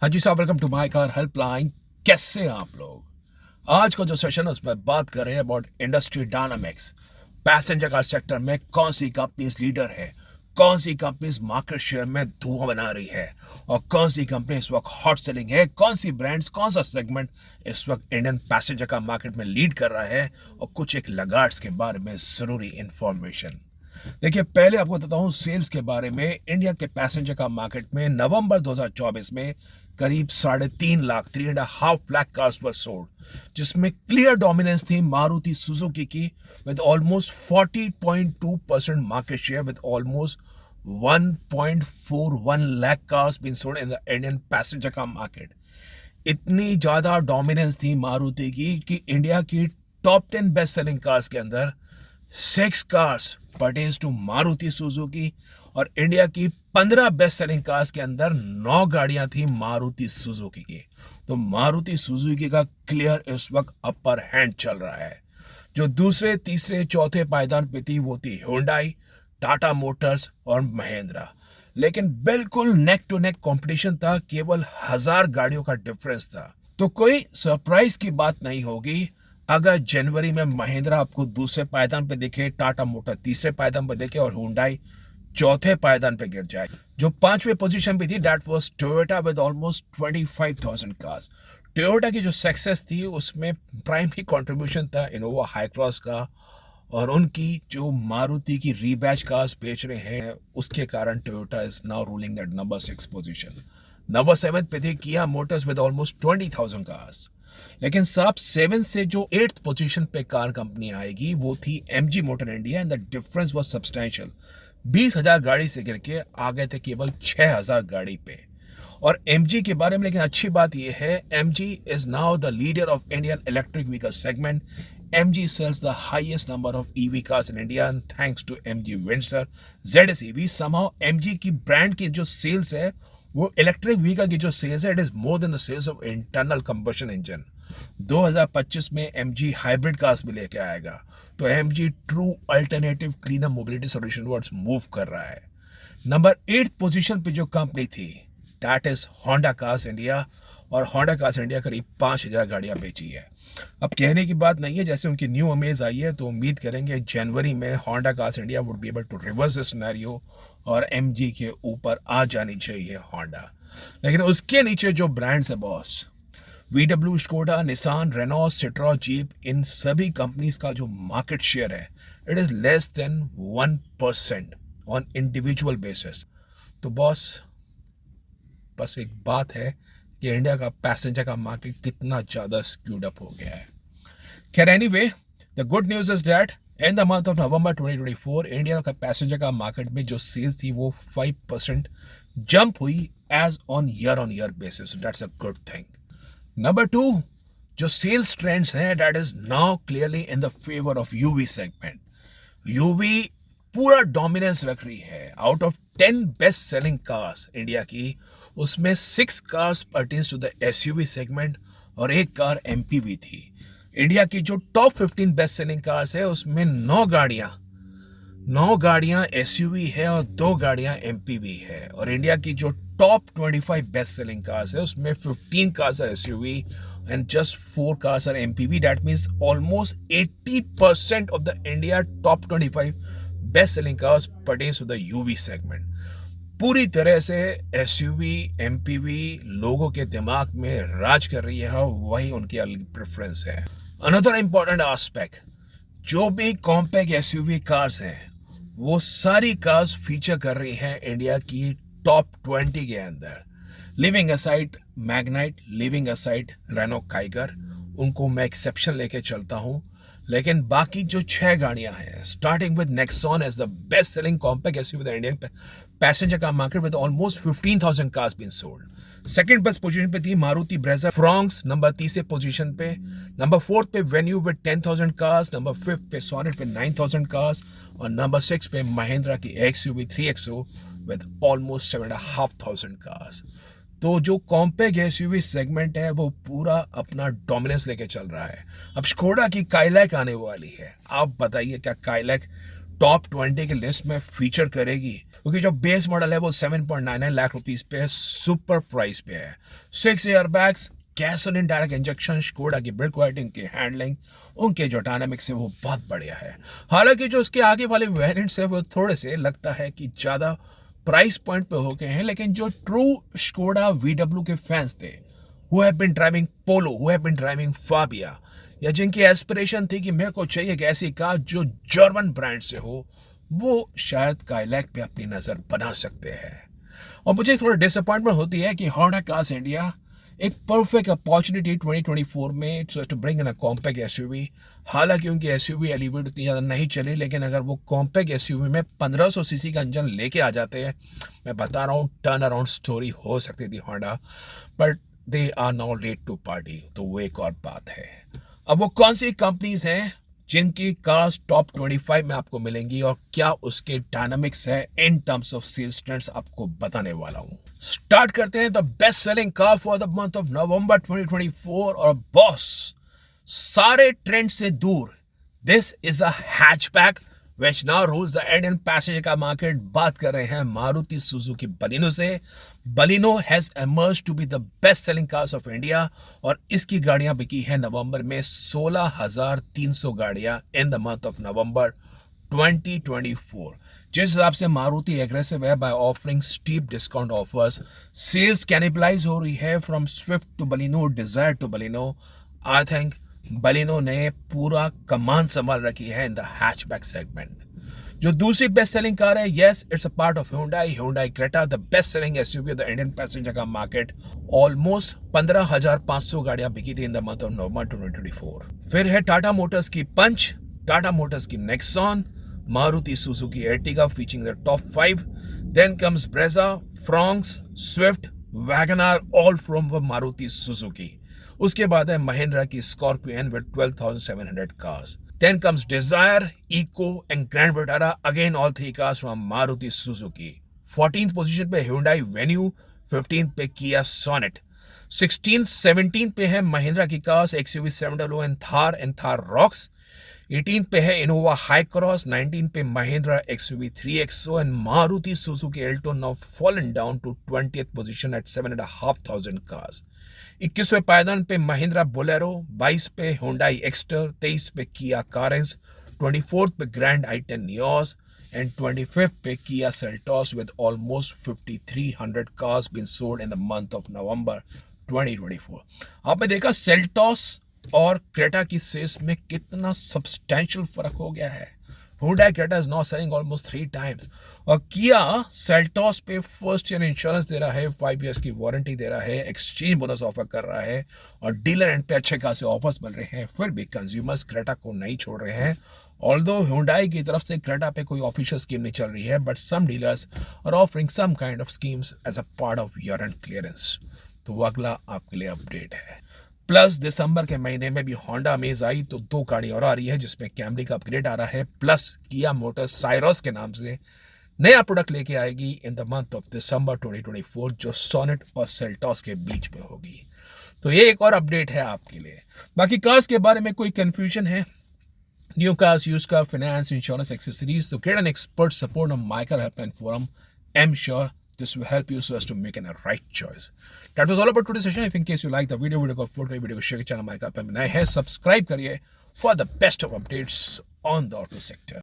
हाँ जी साहब, welcome to my car helpline. कैसे हैं आप लोग? आज का जो सेशन है उसमें बात कर रहे हैं about industry dynamics. Passenger car sector में कौन सी कंपनीज लीडर है, कौन सी कंपनीज मार्केट शेयर में धुआं बना रही है और कौन सी कंपनी इस वक्त हॉट सेलिंग है, कौन सी ब्रांड्स, कौन सा सेगमेंट इस वक्त इंडियन पैसेंजर कार मार्केट में लीड कर रहा है और कुछ एक लगार्ड्स के बारे में जरूरी इंफॉर्मेशन। देखिए, पहले आपको बताता हूँ सेल्स के बारे में। इंडिया के पैसेंजर कार मार्केट में नवंबर 2024 में करीब 3.5 lakh 3.5 lakh cars were sold, जिसमें क्लियर डोमिनेंस थी मारुति सुजुकी की with almost 40.2% market share with almost 1.41 lakh cars been sold in the Indian passenger car market. इतनी ज्यादा डोमिनेंस थी मारुति की कि इंडिया की टॉप 10 बेस्ट सेलिंग कार्स के अंदर 6 cars pertains to Maruti Suzuki और इंडिया की 15 बेस्ट सेलिंग कार्स के अंदर 9 गाड़ियां थी मारुति सुजुकी की। तो मारुति सुजुकी का क्लियर इस वक्त अपर हैंड चल रहा है। जो दूसरे, तीसरे, चौथे पायदान पे थी वो थी हुंडई, टाटा मोटर्स और महिंद्रा। लेकिन बिल्कुल नेक टू नेक कंपटीशन था, केवल 1000 गाड़ियों का डिफरेंस था। तो कोई सरप्राइज की बात नहीं होगी अगर जनवरी में महिंद्रा आपको दूसरे पायदान पे दिखे, टाटा मोटर तीसरे पायदान पे दिखे और हुंडई चौथे पायदान पे गिर जाए। जो पांचवें पोजीशन पे थी that was Toyota with almost 25,000 cars. Toyota की जो सक्सेस थी उसमें प्राइमरी कंट्रीब्यूशन था इनोवा हाई क्रॉस का, और उनकी जो मारुति की रीबैच कार्स बेच रहे हैं उसके कारण Toyota is now ruling that number 6 position. Number 7 पे थी किया मोटर्स विद ऑलमोस्ट 20,000 कार्स। लेकिन साहब 7 से जो 8th पोजीशन पे कार कंपनी आएगी वो थी MG motor India and the difference was substantial. 20,000 गाड़ी से गिर के आ गए थे केवल 6,000 गाड़ी पे। और एमजी के बारे में लेकिन अच्छी बात यह है, MG is now the leader of Indian electric vehicle segment. MG sells the highest number of EV cars in India and thanks to MG Windsor ZSEV somehow MG की ब्रांड की जो सेल्स है वो इलेक्ट्रिक व्हीकल की जो sales है it is more than the sales of internal combustion engine. 2025 में MG hybrid cars भी लेके आएगा। तो MG true alternative cleaner mobility solution words move कर रहा है। नंबर 8 पोजीशन पे जो कंपनी थी that is Honda cars India, और होंडा कार्स इंडिया करीब 5,000 गाड़ियां बेची है। अब कहने की बात नहीं है, जैसे उनकी न्यू अमेज आई है तो उम्मीद करेंगे जनवरी में Honda cars India would be able to reverse this scenario और एमजी के ऊपर आ जानी चाहिए होंडा। लेकिन उसके नीचे जो ब्रांड्स है boss, VW, Skoda, Nissan, Renault, Citroen, Jeep, इन सभी कंपनीज का जो मार्केट शेयर है it is less than 1% on individual basis. तो बॉस बस एक बात है कि इंडिया का पैसेंजर का मार्केट कितना ज्यादा स्क्यूड अप हो गया है। खैर anyway, the good news is that in the month of November 2024 India का पैसेंजर का मार्केट में जो सेल्स थी वो 5% जंप हुई as on year basis. That's a good thing. Number 2, जो सेल्स ट्रेंड्स हैं that is now clearly in the favour of UV segment. UV पूरा डोमिनेंस रख रही है। Out of 10 best selling cars India की, उसमें 6 cars pertains to the SUV segment और एक कार एमपीवी थी। इंडिया की जो टॉप 15 बेस्ट सेलिंग कार्स है उसमें 9 गाड़ियां एसयूवी है और 2 गाड़ियां एमपीवी है। और इंडिया की जो टॉप 25 बेस्ट सेलिंग कार्स है उसमें 15 cars are SUV and just 4 cars are MPV. That means almost 80% of the India top 25 best selling cars pertains to the UV segment. पूरी तरह से एसयूवी एमपीवी लोगों के दिमाग में राज कर रही है, वही उनकी अलग प्रेफरेंस है। अनदर इंपॉर्टेंट एस्पेक्ट, जो भी कॉम्पैक्ट एसयूवी कार्स हैं वो सारी कार्स फीचर कर रही हैं इंडिया की टॉप 20 के अंदर। Living aside Magnite, living aside Renault Kiger, उनको मैं एक्सेप्शन लेके चलता हूं। लेकिन बाकी जो 6 गाड़ियां हैं starting with Nexon as the best selling compact SUV the Indian passenger car market with almost 15,000 cars been sold. Second best position पे थी Maruti Brezza Fronx, number 30 position पे। नंबर 4 पे वेन्यू विद 10,000 कार्स, नंबर 5 पे Sonet with 9,000 cars और number 6 पे महिंद्रा की XUV 3XO with almost 7,500 cars. तो जो कॉम्पैक्ट एसयूवी सेगमेंट है वो पूरा अपना डोमिनेंस लेके चल रहा है। अब स्कोडा की काइलैक आने वाली है। आप बताइए क्या काइलैक टॉप 20 की लिस्ट में फीचर करेगी, क्योंकि जो बेस मॉडल है वो 7.99 लाख रुपीस पे सुपर प्राइस पे है। 6 airbags, gasoline direct injection, Skoda की बिल्ड क्वालिटी, उनकी हैंडलिंग, उनके जो डायनामिक्स है वो बहुत बढ़िया है। हालांकि जो उसके आगे वाले वेरिएंट्स है वो थोड़े से लगता है कि ज़्यादा प्राइस पॉइंट पे हो गए हैं, लेकिन जो ट्रू स्कोडा VW के फैंस थे, who have been driving Polo, who have been driving Fabia, या जिनकी एस्पिरेशन थी कि मेरे को चाहिए एक ऐसी कार जो जर्मन ब्रांड से हो, वो शायद काइलैक पे अपनी नज़र बना सकते हैं। और मुझे थोड़ा डिसअपॉइंटमेंट होती है कि होंडा कार्स इंडिया एक परफेक्ट अपॉर्चुनिटी 2024 में to bring in a compact SUV. हालांकि उनकी एसयूवी एलिवेट उतनी ज़्यादा नहीं चली, लेकिन अगर वो कॉम्पैक्ट एसयूवी में 1500 सीसी का इंजन लेके आ जाते हैं, मैं बता रहा हूँ टर्न अराउंड स्टोरी हो सकती थी Honda, but they are now late to party, तो वो एक और बात है। अब वो कौन सी कंपनीज हैं जिनकी कार्स टॉप 25 में आपको मिलेंगी और क्या उसके डायनामिक्स है in terms of sales trends, आपको बताने वाला हूं। स्टार्ट करते हैं the best selling car for the month of November 2024। और बॉस, सारे ट्रेंड से दूर, this is a hatchback which now rules the Indian passenger car market। बात कर रहे हैं मारुति सुजुकी बलिनो से। Baleno has emerged to be the best selling cars of India और इसकी गाड़ियां बिकी हैं नवंबर में 16,300 गाड़ियां in the month of November 2024। जिस हिसाब से मारुति एग्रेसिव है by offering steep discount offers, sales cannibalise हो रही है from Swift to Baleno, Dzire to Baleno. I think Baleno ने पूरा कमान संभाल रखी है इन द हैचबैक सेगमेंट। जो दूसरी बेस्ट सेलिंग कार है, yes it's a part of Hyundai Creta, the best selling SUV of the Indian passenger car market. Almost 15,500 गाड़ियां बिकी थी in the month of November 2024। फिर है टाटा मोटर्स की पंच, टाटा मोटर्स की Nexon, Maruti Suzuki Ertiga featuring the top 5। Then comes Brezza, Fronx, Swift, WagonR, all from Maruti Suzuki. उसके बाद है महिंद्रा की Scorpion with 12,700 cars. Then comes Dzire, Eeco and Grand Vitara, again all 3 cars from Maruti Suzuki. 14th position पे Hyundai Venue, 15th पे किया sonnet, 16th 17th पे है महिंद्रा की cars XUV700 and Thar rocks, 18th पे है इनोवा हाई क्रॉस, 19th पे Mahindra XUV3XO and Maruti Suzuki Alto now fallen down to 20th position at 7,500 cars. 21वें पायदान पे महिंद्रा बोलेरो, 22 पे Hyundai एक्स्टर, 23 पे किया कारेंस, 24th पे grand i10 Nios and 25th पे Kia Seltos with almost 5,300 cars been sold in the month of November 2024। आपने देखा सेल्टॉस और क्रेटा की सेल्स में कितना सब्सटेंशियल फर्क हो गया है। Hyundai Creta is now selling almost 3 times। और किया सेल्टॉस पे फर्स्ट ईयर इंश्योरेंस दे रहा है, 5 years की वारंटी दे रहा है, एक्सचेंज बोनस ऑफर कर रहा है और डीलर एंड पे अच्छे खासे ऑफर्स मिल रहे हैं। फिर भी कंज्यूमर्स क्रेटा को नहीं छोड़ रहे हैं। ऑल्दो Hyundai की तरफ से क्रेटा पे कोई ऑफिशियल स्कीम नहीं चल रही है, but some dealers are offering some kind of schemes as a part of year end clearance. तो वो अगला आपके लिए अपडेट है। प्लस दिसंबर के महीने में भी होंडा अमेज आई, तो 2 गाड़ी और आ रही है जिसमें कैमरी का अपग्रेड आ रहा है। प्लस किया मोटर्स साइरोस के नाम से नया प्रोडक्ट लेके आएगी इन द मंथ ऑफ दिसंबर 2024, जो सोनेट और सेल्टॉस के बीच में होगी। तो ये एक और अपडेट है आपके लिए। बाकी कार्स के बारे में कोई कंफ्यूजन है, new cars, use car, finance, insurance, accessories, तो get an expert support on my car helpline forum. I'm sure this will help you so as to make a right choice. That was all about today's session. If in case you like the video को photo video को share, channel my car पे नए हैं, subscribe करिए for the best of updates on the auto sector.